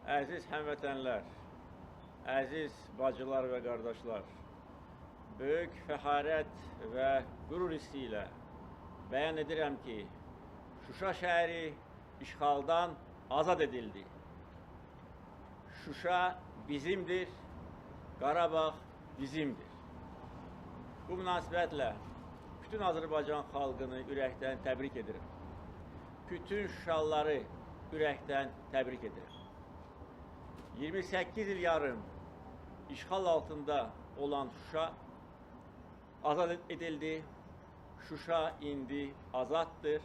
Əziz həmvətənlər, əziz bacılar və qardaşlar, böyük fəxarət və qürur hissi ilə bəyan edirəm ki, Şuşa şəhəri işğaldan azad edildi. Şuşa bizimdir, Qarabağ bizimdir. Bu münasibətlə bütün Azərbaycan xalqını ürəkdən təbrik edirəm. Bütün Şuşalıları ürəkdən təbrik edirəm. 28 il yarım işğal altında olan Şuşa azad edildi. Şuşa indi azaddır.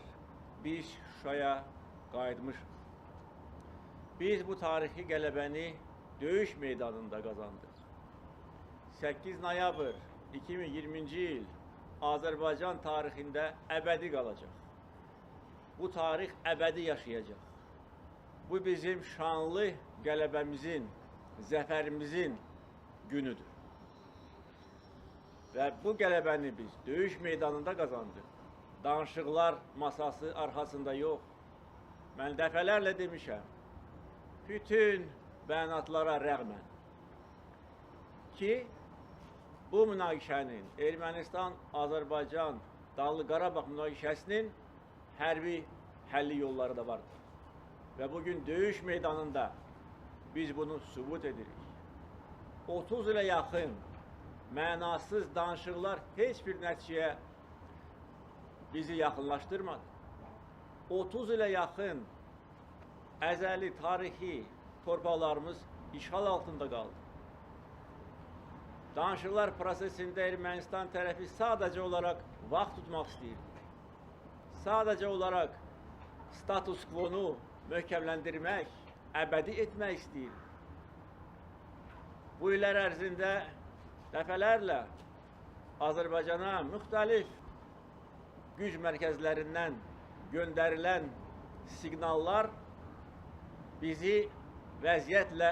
Biz Şuşaya qayıtmışıq. Biz bu tarixi qələbəni döyüş meydanında qazandıq. 8 noyabr 2020-ci il Azərbaycan tarixində əbədi qalacaq. Bu tarix əbədi yaşayacaq. Bu bizim şanlı qələbəmizin, zəfərimizin günüdür. Və bu qələbəni biz döyüş meydanında qazandıq. Danışıqlar masası arxasında yox. Mən dəfələrlə demişəm, bütün bəyanatlara rəğmən ki, bu münaqişənin, Ermənistan-Azərbaycan Dağlı Qarabağ münaqişəsinin hərbi həlli yolları da vardır. Və bugün döyüş meydanında biz bunu sübut edirik. 30 ilə yaxın mənasız danışıqlar heç bir nəticəyə bizi yaxınlaşdırmadı. 30 ilə yaxın əzəli, tarixi torpaqlarımız işğal altında qaldı. Danışıqlar prosesində Ermənistan tərəfi sadəcə olaraq vaxt tutmaq istəyirdi. Sadəcə olaraq status quo-nu möhkəmləndirmək, əbədi etmək istəyir. Bu illər ərzində dəfələrlə Azərbaycana müxtəlif güc mərkəzlərindən göndərilən siqnallar bizi vəziyyətlə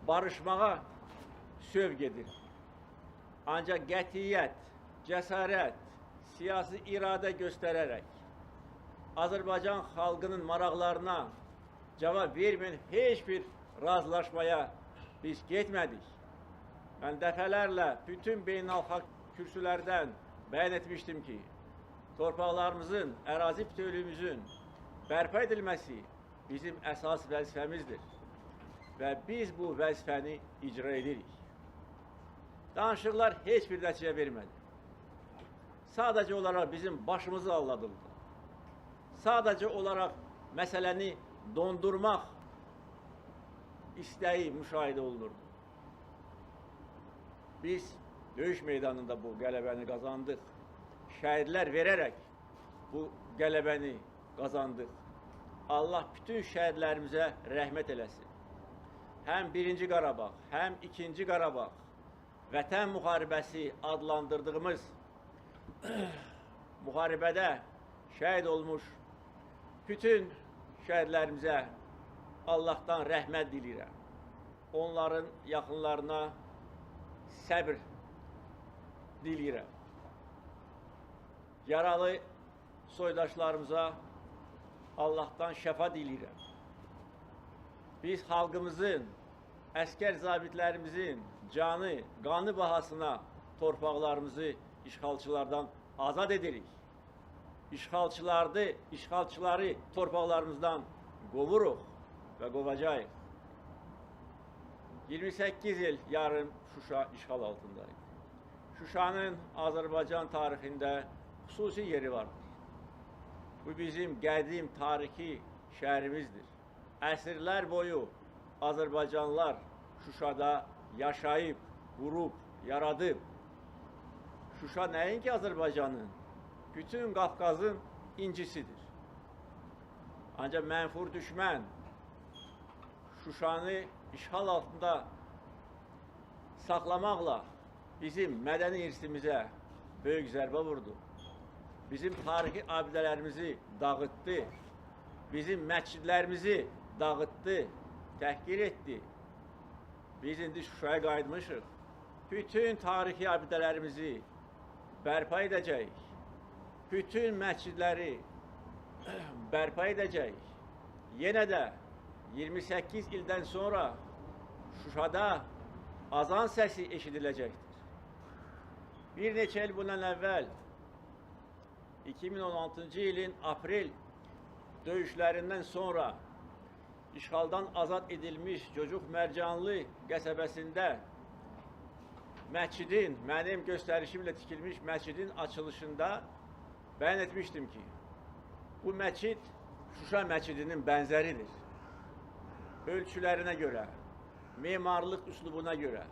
barışmağa sövq edir. Ancaq qətiyyət, cəsarət, siyasi iradə göstərərək Azərbaycan xalqının maraqlarına cavab verməyən heç bir razılaşmaya biz getmədik. Mən dəfələrlə bütün beynəlxalq kürsülərdən bəyan etmişdim ki, torpaqlarımızın, ərazi bütövlüyümüzün bərpa edilməsi bizim əsas vəzifəmizdir və biz bu vəzifəni icra edirik. Danışıqlar heç bir nəticə vermədi. Sadəcə olaraq bizim başımızı alladıldı. Sadəcə olaraq məsələni dondurmaq istəyi müşahidə olunurdu. Biz döyüş meydanında bu qələbəni qazandıq. Şəhidlər verərək bu qələbəni qazandıq. Allah bütün şəhidlərimizə rəhmət eləsin. Həm 1-ci Qarabağ, həm 2-ci Qarabağ, Vətən müharibəsi adlandırdığımız müharibədə şəhid olmuş bütün şəhidlərimizə Allahdan rəhmət diləyirəm. Onların yaxınlarına səbr diləyirəm. Yaralı soydaşlarımıza Allahdan şəfa diləyirəm. Biz xalqımızın, əskər zabitlərimizin canı, qanı bahasına torpaqlarımızı işğalçılardan azad edirik. İşğalçıları torpaqlarımızdan qovuruq və qovacağıq. 28 il yarım Şuşa işğal altındaydı. Şuşanın Azərbaycan tarixində xüsusi yeri vardır. Bu bizim qədim tarixi şəhərimizdir. Əsrlər boyu Azərbaycanlılar Şuşada yaşayıb, qurub, yaradıb. Şuşa nəinki Azərbaycanın, bütün Qafqazın incisidir. Ancaq mənfur düşmən Şuşanı işğal altında saxlamaqla bizim mədəni irsimizə böyük zərbə vurdu. Bizim tarixi abidələrimizi dağıtdı. Bizim məscidlərimizi dağıtdı, təhqir etdi. Biz indi Şuşaya qayıtmışıq. Bütün tarixi abidələrimizi bərpa edəcəyik. Bütün məscidləri bərpa edəcəyik. Yenə də 28 ildən sonra Şuşada azan səsi eşidiləcəkdir. Bir neçə il bundan əvvəl 2016-cı ilin aprel döyüşlərindən sonra işğaldan azad edilmiş Cocuq Mərcanlı qəsəbəsində məscidin, mənim göstərişimlə tikilmiş məscidin açılışında bəyan etmişdim ki, bu məscid Şuşa məscidinin bənzəridir. Ölçülərinə görə, memarlıq üslubuna görə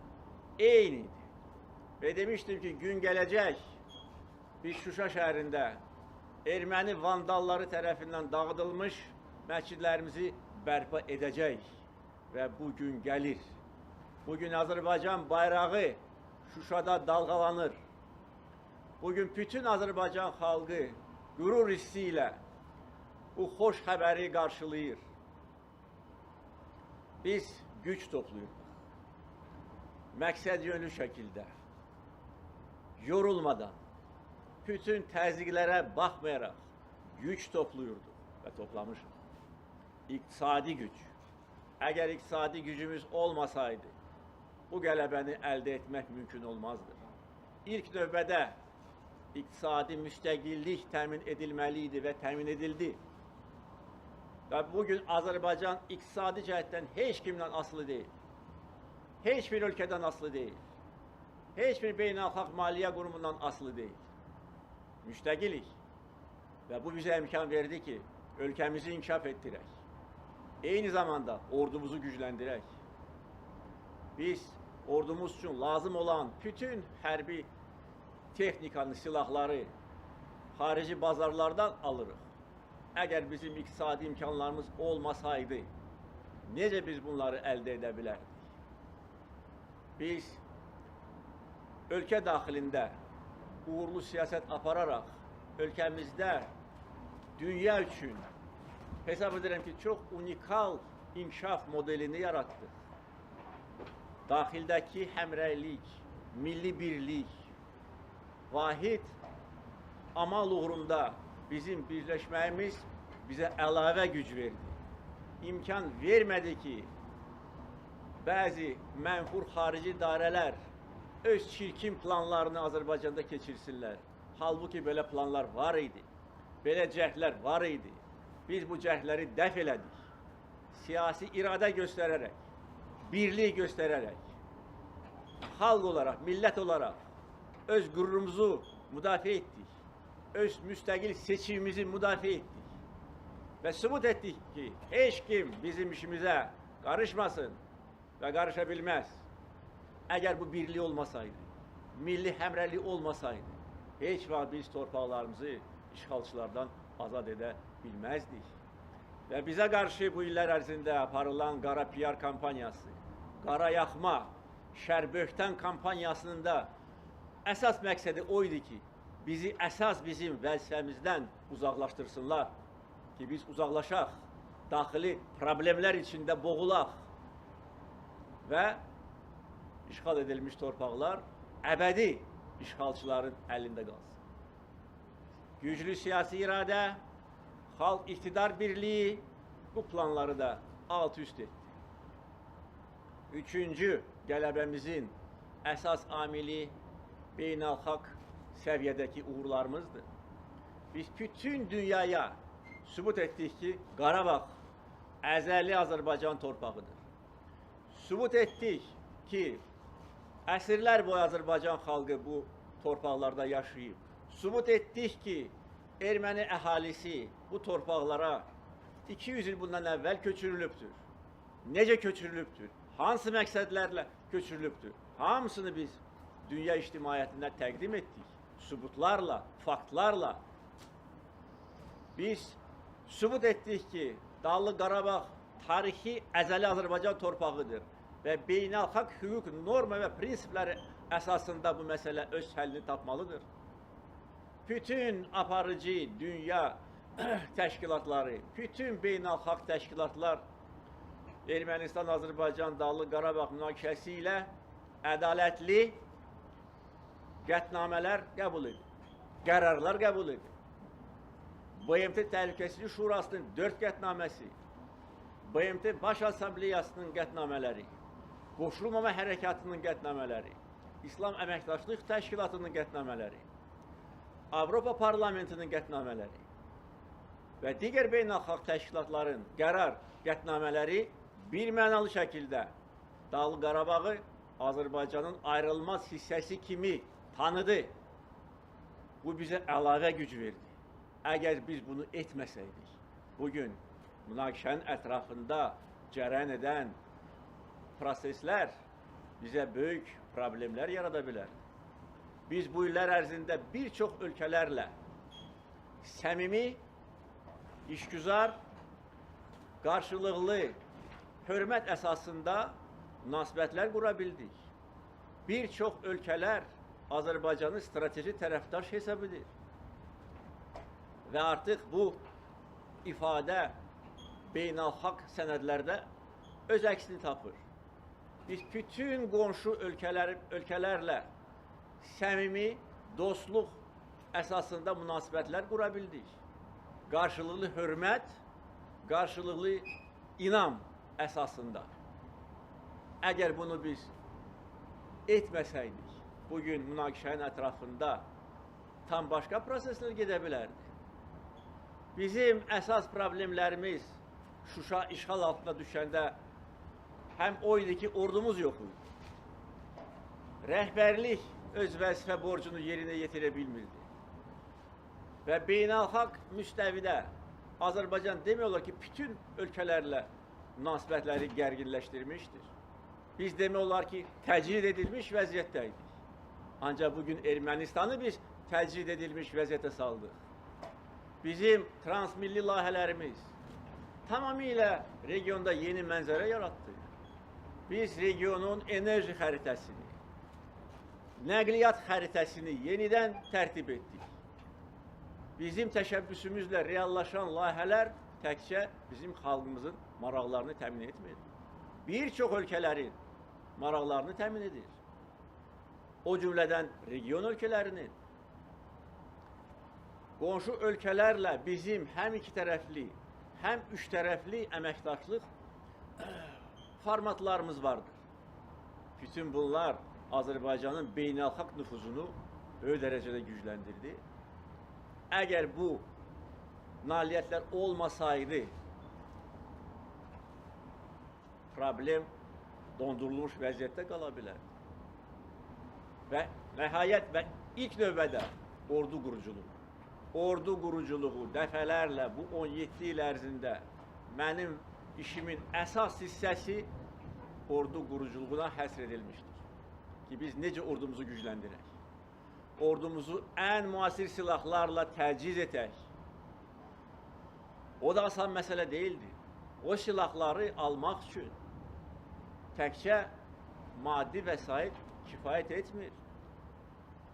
eynidir. Və demişdim ki, gün gələcək, biz Şuşa şəhərində erməni vandalları tərəfindən dağıdılmış məscidlərimizi bərpa edəcək və bu gün gəlir. Bugün Azərbaycan bayrağı Şuşada dalğalanır. Bugün bütün Azərbaycan xalqı qürur hissi ilə bu xoş xəbəri qarşılayır. Biz güc topluyuruq. Məqsəd yönlü şəkildə, yorulmadan, bütün təzyiqlərə baxmayaraq güc topluyurduq və toplamışıq. İqtisadi güc. Əgər iqtisadi gücümüz olmasaydı, bu qələbəni əldə etmək mümkün olmazdı. İlk növbədə iqtisadi müstəqillik təmin edilməli idi və təmin edildi. Və bugün Azərbaycan iqtisadi cəhətdən heç kimdən asılı deyil. Heç bir ölkədən asılı deyil. Heç bir beynəlxalq maliyyə qurumundan asılı deyil. Müstəqilik. Və bu bizə imkan verdi ki, ölkəmizi inkişaf etdirək. Eyni zamanda ordumuzu gücləndirək. Biz ordumuz üçün lazım olan bütün hərbi texnikanı, silahları xarici bazarlardan alırıq. Əgər bizim iqtisadi imkanlarımız olmasaydı, necə biz bunları əldə edə bilərdik? Biz ölkə daxilində uğurlu siyasət apararaq, ölkəmizdə dünya üçün hesab edirəm ki, çox unikal inkişaf modelini yaratdıq. Daxildəki həmrəylik, milli birlik, vahid amal uğrunda bizim birləşməyimiz bizə əlavə güc verdi. İmkan vermədi ki, bəzi mənfur xarici idarələr öz çirkin planlarını Azərbaycanda keçirsinlər. Halbuki belə planlar var idi, belə cəhdlər var idi. Biz bu cəhdləri dəf elədik. Siyasi iradə göstərərək, birlik göstərərək, xalq olaraq, millət olaraq öz qürurumuzu müdafiə etdik. Öz müstəqil seçimimizi müdafiə etdik. Və sübut etdik ki, heç kim bizim işimizə qarışmasın və qarışa bilməz. Əgər bu birlik olmasaydı, milli həmrəylik olmasaydı, heç vaxt biz torpaqlarımızı işğalçılardan azad edə bilməzdik. Və bizə qarşı bu illər ərzində aparılan qara PR kampaniyası, qara yaxma, şərböhtən kampaniyasının da əsas məqsədi o idi ki, bizi əsas bizim vəzifəmizdən uzaqlaşdırsınlar ki, biz uzaqlaşaq, daxili problemlər içində boğulaq və işğal edilmiş torpaqlar əbədi işğalçıların əlində qalsın. Güclü siyasi iradə, xalq iqtidar birliyi bu planları da alt-üst etdi. Üçüncü qələbəmizin əsas amili beynəlxalq səviyyədəki uğurlarımızdır. Biz bütün dünyaya sübut etdik ki, Qarabağ əzəli Azərbaycan torpağıdır. Sübut etdik ki, əsrlər boyu Azərbaycan xalqı bu torpaqlarda yaşayıb. Sübut etdik ki, erməni əhalisi bu torpaqlara 200 il bundan əvvəl köçürülübdür. Necə köçürülübdür? Hansı məqsədlərlə köçürülübdür? Hamısını biz dünya ictimaiyyətində təqdim etdik. Sübutlarla, faktlarla. Biz sübut etdik ki, Dağlıq Qarabağ tarixi əzəli Azərbaycan torpağıdır və beynəlxalq hüquq norma və prinsipləri əsasında bu məsələ öz həllini tapmalıdır. Bütün aparıcı dünya təşkilatları, bütün beynəlxalq təşkilatlar Ermənistan, Azərbaycan, Dağlıq Qarabağ münaqişəsi ilə ədalətli qətnamələr qəbul edir, qərarlar qəbul edir. BMT Təhlükəsizlik Şurasının 4 qətnaməsi, BMT Baş Assambleyasının qətnamələri, Qoşulmama Hərəkatının qətnamələri, İslam Əməkdaşlıq Təşkilatının qətnamələri, Avropa Parlamentinin qətnamələri və digər beynəlxalq təşkilatların qərar qətnamələri bir mənalı şəkildə Dağlıq Qarabağı Azərbaycanın ayrılmaz hissəsi kimi tanıdı. Bu bizə əlavə güc verdi. Əgər biz bunu etməsəydik, bugün münaqişənin ətrafında cərəyan edən proseslər bizə böyük problemlər yarada bilər. Biz bu illər ərzində bir çox ölkələrlə səmimi, işgüzar, qarşılıqlı, hörmət əsasında münasibətlər qura bildik. Bir çox ölkələr Azərbaycanı strateji tərəfdaş hesab edir. Və artıq bu ifadə beynəlxalq sənədlərdə öz əksini tapır. Biz bütün qonşu ölkələrlə səmimi, dostluq əsasında münasibətlər qura bildik. Qarşılıqlı hörmət, qarşılıqlı inam əsasında. Əgər bunu biz etməsəydik, bugün münaqişənin ətrafında tam başqa proseslər gedə bilərdi. Bizim əsas problemlərimiz Şuşa işğal altına düşəndə həm o idi ki, ordumuz yox idi. Rəhbərlik öz vəzifə borcunu yerinə yetirə bilmirdi. Və beynəlxalq müstəvidə Azərbaycan demək olar ki, bütün ölkələrlə münasibətləri gərginləşdirmişdir. Biz demək olar ki, təcrid edilmiş vəziyyətdəydik. Ancaq bugün Ermənistanı biz təcrid edilmiş vəziyyətə saldıq. Bizim transmilli layihələrimiz tamamilə regionda yeni mənzərə yarattı. Biz regionun enerji xəritəsini, nəqliyyat xəritəsini yenidən tərtib etdik. Bizim təşəbbüsümüzlə reallaşan layihələr təkcə bizim xalqımızın maraqlarını təmin etmir. Bir çox ölkələrin maraqlarını təmin edir. O cümlədən region ölkələrinin, qonşu ölkələrlə bizim həm iki tərəfli, həm üç tərəfli əməkdaşlıq formatlarımız vardır. Bütün bunlar Azərbaycanın beynəlxalq nüfuzunu böyük dərəcədə gücləndirdi. Əgər bu nailiyyətlər olmasaydı, problem dondurulmuş vəziyyətdə qala bilərdi. Və nəhayət və ilk növbədə ordu quruculuğu. Ordu quruculuğu dəfələrlə bu 17 il ərzində mənim işimin əsas hissəsi ordu quruculuğuna həsr edilmişdir. Ki biz necə ordumuzu gücləndirək? Ordumuzu ən müasir silahlarla təchiz etək. O da asan məsələ deyildi. O silahları almaq üçün təkcə maddi vəsait kifayət etmir.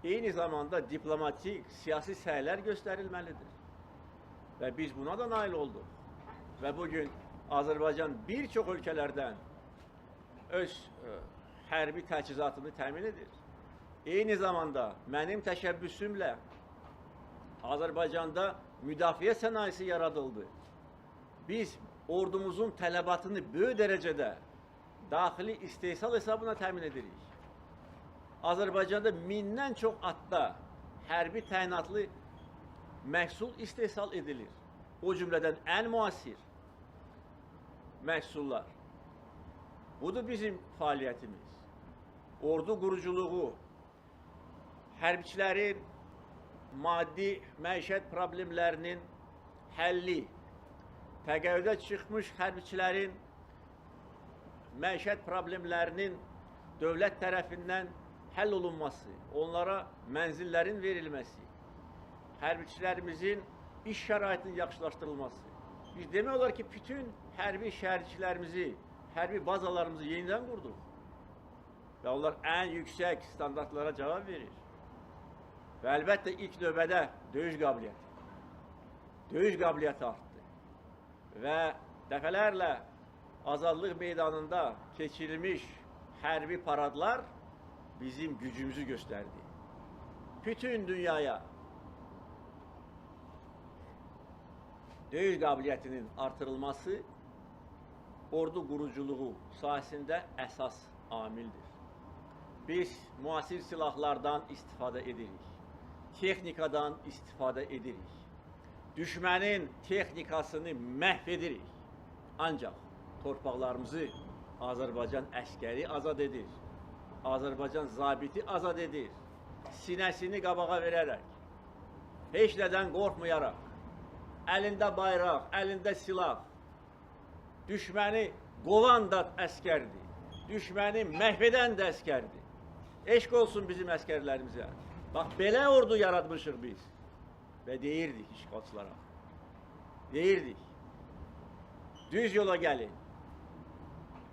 Eyni zamanda diplomatik, siyasi səylər göstərilməlidir. Və biz buna da nail olduq. Və bugün Azərbaycan bir çox ölkələrdən öz hərbi təchizatını təmin edir. Eyni zamanda mənim təşəbbüsümlə Azərbaycanda müdafiə sənayesi yaradıldı. Biz ordumuzun tələbatını böyük dərəcədə daxili istehsal hesabına təmin edirik. Azərbaycanda 1000-dən çox atda hərbi təyinatlı məhsul istehsal edilir. O cümlədən ən müasir məhsullar. Budur bizim fəaliyyətimiz. Ordu quruculuğu, hərbiçilərin maddi məişət problemlərinin həlli, təqəvvüdə çıxmış hərbiçilərin məişət problemlərinin dövlət tərəfindən həll olunması, onlara mənzillərin verilməsi, hərbiçilərimizin iş şəraitinin yaxşılaşdırılması. Biz demək olar ki, bütün hərbi şəhərçilərimizi, hərbi bazalarımızı yenidən qurduq. Və onlar ən yüksək standartlara cavab verir. Və əlbəttə ilk növbədə döyüş qabiliyyəti. Döyüş qabiliyyəti artdı. Və dəfələrlə Azadlıq meydanında keçirilmiş hərbi paradlar bizim gücümüzü göstərdi. Bütün dünyaya döyüş qabiliyyətinin artırılması ordu quruculuğu sahəsində əsas amildir. Biz müasir silahlardan istifadə edirik, texnikadan istifadə edirik, düşmənin texnikasını məhv edirik. Ancaq torpaqlarımızı Azərbaycan əskəri azad edir, Azərbaycan zabiti azad edir, sinəsini qabağa verərək, heç nədən qorxmayaraq, əlində bayraq, əlində silah, düşməni qovan da əskərdir, düşməni məhv edən də əskərdir. Eşq olsun bizim əskərlərimizə. Bax, belə ordu yaratmışıq biz. Və deyirdik işğalçılara, deyirdik, düz yola gəlin,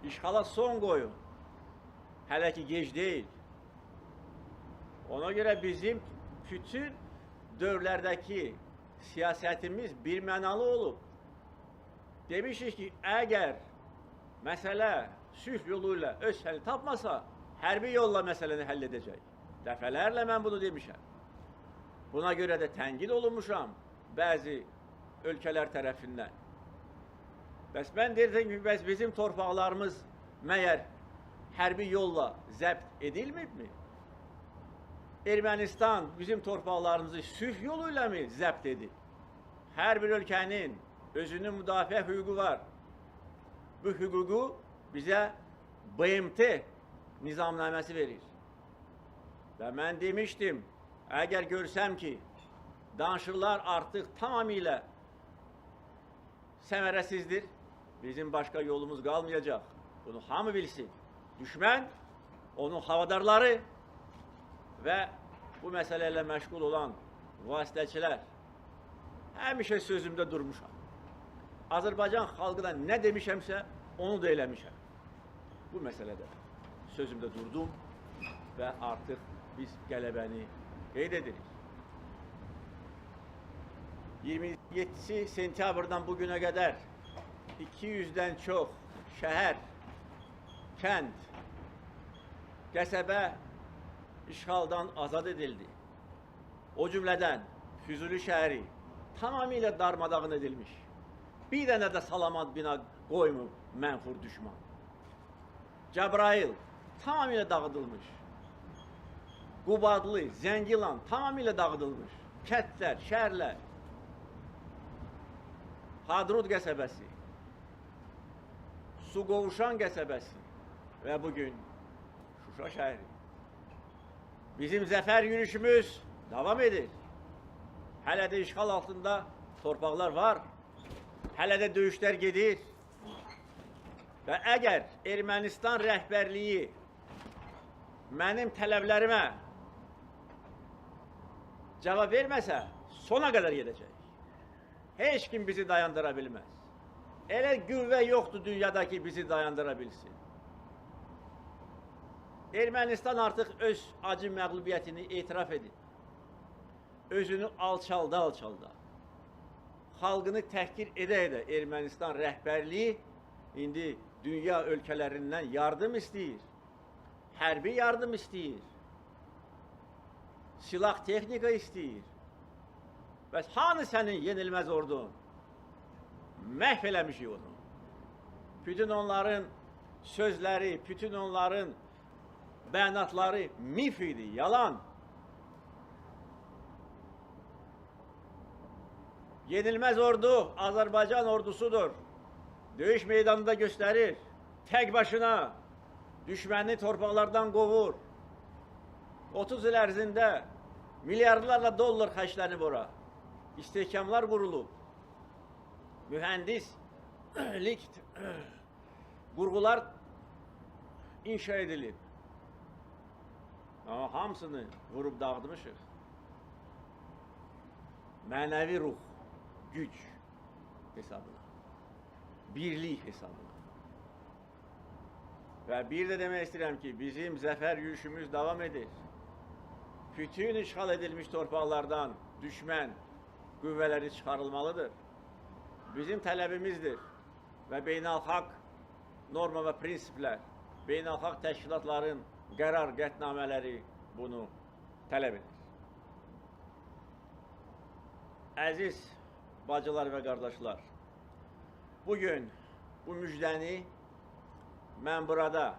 işğala son qoyun, hələ ki gec deyil. Ona görə bizim bütün dövrlərdəki siyasətimiz bir mənalı olub. Demişik ki, əgər məsələ sülh yolu ilə öz həllini tapmasa, hərbi yolla məsələni həll edəcək. Dəfələrlə mən bunu demişəm. Buna görə də tənqid olunmuşam bəzi ölkələr tərəfindən. Bəs mən deyirdim ki, bəs bizim torpaqlarımız məyər hərbi yolla zəbt edilməyibmi? Ermənistan bizim torpaqlarımızı sülh yolu ilə mi zəbt edib? Hər bir ölkənin özünün müdafiə hüququ var. Bu hüququ bizə BMT nizamnaməsi verir. Və mən demişdim, əgər görsəm ki, danışıqlar artıq tamamilə səmərəsizdir, bizim başqa yolumuz qalmayacaq. Bunu hamı bilsin. Düşmən, onun havadarları və bu məsələlə məşğul olan vasitəçilər həmişə sözümdə durmuşam. Azərbaycan xalqına nə demişəmsə, onu da eləmişəm. Bu məsələdə sözümdə durdum və artıq biz qələbəni qeyd edirik. 27 sentyabrdan bugünə qədər 200-dən çox şəhər, kənd, qəsəbə işğaldan azad edildi. O cümlədən Füzuli şəhəri tamamilə darmadağın edilmiş. Bir dənə də salamat bina qoymub mənfur düşman. Cəbrayıl tamamilə dağıdılmış. Qubadlı, Zəngilan tamamilə dağıdılmış. Kəndlər, şəhərlər. Hadrut qəsəbəsi, Suqovuşan qəsəbəsi və bugün Şuşa şəhəri. Bizim zəfər yürüşümüz davam edir. Hələ də işğal altında torpaqlar var. Hələ də döyüşlər gedir. Və əgər Ermənistan rəhbərliyi mənim tələblərimə cavab verməsə, sona qədər gedəcək. Heç kim bizi dayandıra bilməz. Elə qüvvə yoxdur dünyada ki, bizi dayandıra bilsin. Ermənistan artıq öz acı məğlubiyyətini etiraf edib. Özünü alçalda. Xalqını təhqir edə Ermənistan rəhbərliyi indi dünya ölkələrindən yardım istəyir. Hərbi yardım istəyir. Silah texnika istəyir. Bəs hanı sənin yenilməz ordun? Məhv eləmişik onu. Bütün onların sözləri, bütün onların bəyanatları mif idi, yalan. Yenilməz ordu Azərbaycan ordusudur. Döyüş meydanında göstərir. Tək başına düşməni torpaqlardan qovur. 30 il ərzində milyardlarla dollar xərclənib ora. İstehkamlar qurulub. Mühəndislik qurğular inşa edilib. Amma hamısını vurub dağıtmışıq. Mənəvi ruh, güc hesabına, birlik hesabına. Və bir də demək istəyirəm ki, bizim zəfər yürüşümüz davam edir. Bütün işğal edilmiş torpaqlardan düşmən qüvvələri çıxarılmalıdır. Bizim tələbimizdir və beynəlxalq norma və prinsiplər, beynəlxalq təşkilatların qərar qətnamələri bunu tələb edir. Əziz bacılar və qardaşlar, bugün bu müjdəni mən burada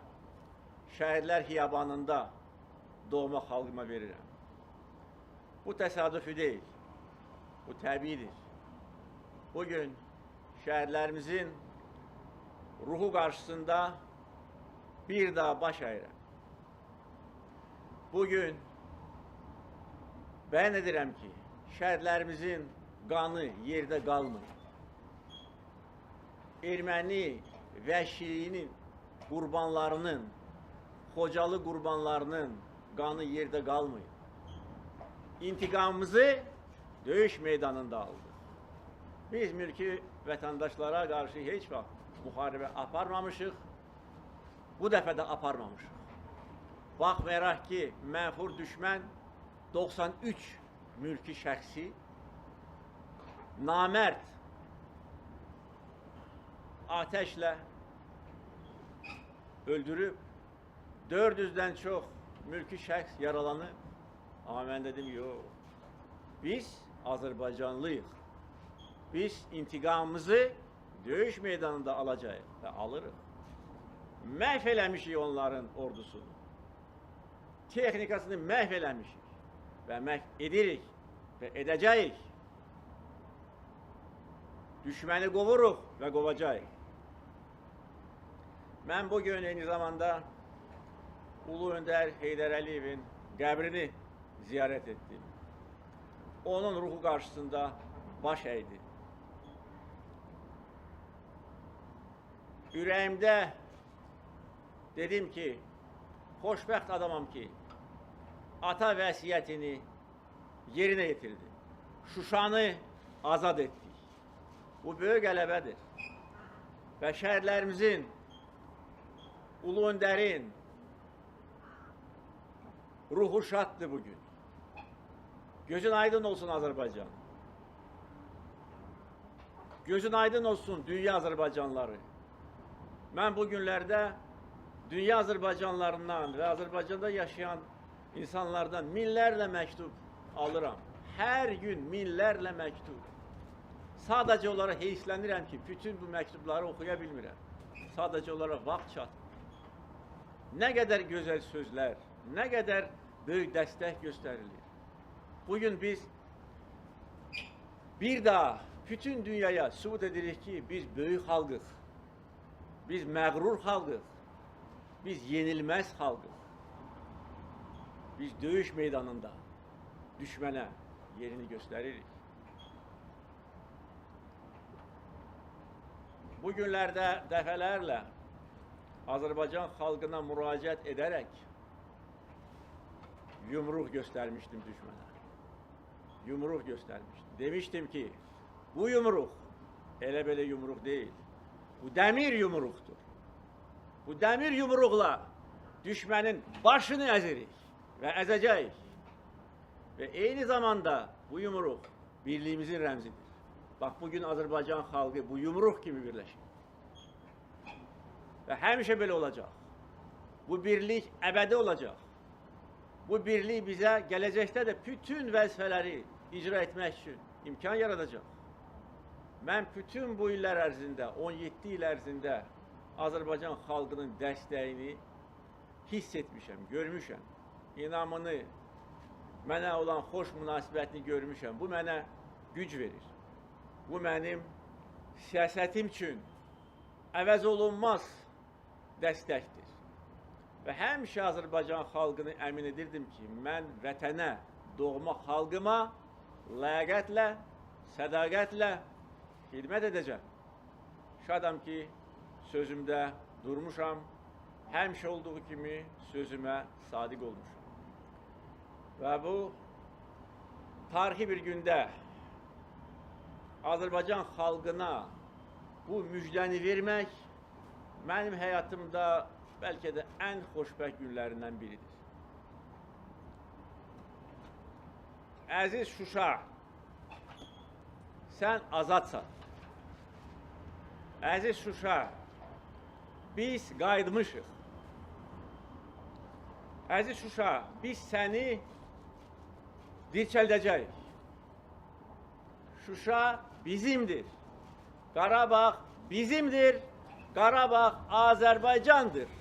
Şəhidlər Xiyabanında doğma xalqıma verirəm. Bu təsadüfi deyil, bu təbiidir. Bugün şəhidlərimizin ruhu qarşısında bir daha baş əyirəm. Bugün bəyan edirəm ki, şəhidlərimizin qanı yerdə qalmır. Erməni vəhşiliyinin qurbanlarının, Xocalı qurbanlarının qanı yerdə qalmır. İntiqamımızı döyüş meydanında aldıq. Biz mülki vətəndaşlara qarşı heç vaxt müharibə aparmamışıq, bu dəfə də aparmamışıq. Baxmayaraq ki, mənfur düşmən 93 mülki şəxsi namərd ateşlə öldürüb, 400-dən çox mülki şəxs yaralanıb. Amma mən dedim, yox, biz Azərbaycanlıyıq. Biz intiqamımızı döyüş meydanında alacağıq və alırıq. Məhv eləmişik onların ordusunu. Texnikasını məhv eləmişik və məhv edirik və edəcəyik. Düşməni qovuruq və qovacağıq. Mən bugün eyni zamanda Ulu Öndər Heydər Əliyevin qəbrini ziyarət etdim. Onun ruhu qarşısında baş əydi. Ürəyimdə dedim ki, xoşbəxt adamam ki, ata vəsiyyətini yerinə yetirdi. Şuşanı azad etdik. Bu böyük qələbədir. Və şəhidlərimizin, Ulu Öndərin ruhu şaddır bugün. Gözün aydın olsun Azərbaycan. Gözün aydın olsun dünya Azərbaycanları. Mən bu günlərdə dünya Azərbaycanlarından və Azərbaycanda yaşayan insanlardan minlərlə məktub alıram. Hər gün minlərlə məktub. Sadəcə olaraq heyslənirəm ki, bütün bu məktubları oxuya bilmirəm. Sadəcə olaraq vaxt çatmır. Nə qədər gözəl sözlər, nə qədər böyük dəstək göstərilir. Bugün biz bir daha bütün dünyaya sübut edirik ki, biz böyük xalqıq. Biz məğrur xalqıq. Biz yenilməz xalqıq. Biz döyüş meydanında düşmənə yerini göstəririk. Bu günlərdə dəfələrlə Azərbaycan xalqına müraciət edərək yumruq göstərmişdim düşmənə. Yumruq göstərmişdim. Demişdim ki, bu yumruq elə belə yumruq deyil. Bu dəmir yumruqdur. Bu dəmir yumruqla düşmənin başını əzirik və əzəcəyik. Və eyni zamanda bu yumruq birliyimizin rəmzidir. Bax, bugün Azərbaycan xalqı bu yumruq kimi birləşir. Və həmişə belə olacaq. Bu birlik əbədi olacaq. Bu birlik bizə gələcəkdə də bütün vəzifələri icra etmək üçün imkan yaradacaq. Mən bütün bu illər ərzində, 17 il ərzində Azərbaycan xalqının dəstəyini hiss etmişəm, görmüşəm. İnamını, mənə olan xoş münasibətini görmüşəm. Bu mənə güc verir. Bu mənim siyasətim üçün əvəz olunmaz dəstəkdir. Və həmişə Azərbaycan xalqını əmin edirdim ki, mən vətənə, doğma xalqıma ləyaqətlə, sədaqətlə xidmət edəcəm. Şadam ki, sözümdə durmuşam, həmişə olduğu kimi sözümə sadiq olmuşam. Və bu tarixi bir gündə Azərbaycan xalqına bu müjdəni vermək mənim həyatımda bəlkə də ən xoşbəxt günlərindən biridir. Əziz Şuşa, sən azadsan. Əziz Şuşa, biz qayıtmışıq. Əziz Şuşa, biz səni dirçəldəcəyik. Şuşa bizimdir. Qarabağ bizimdir. Qarabağ Azərbaycandır.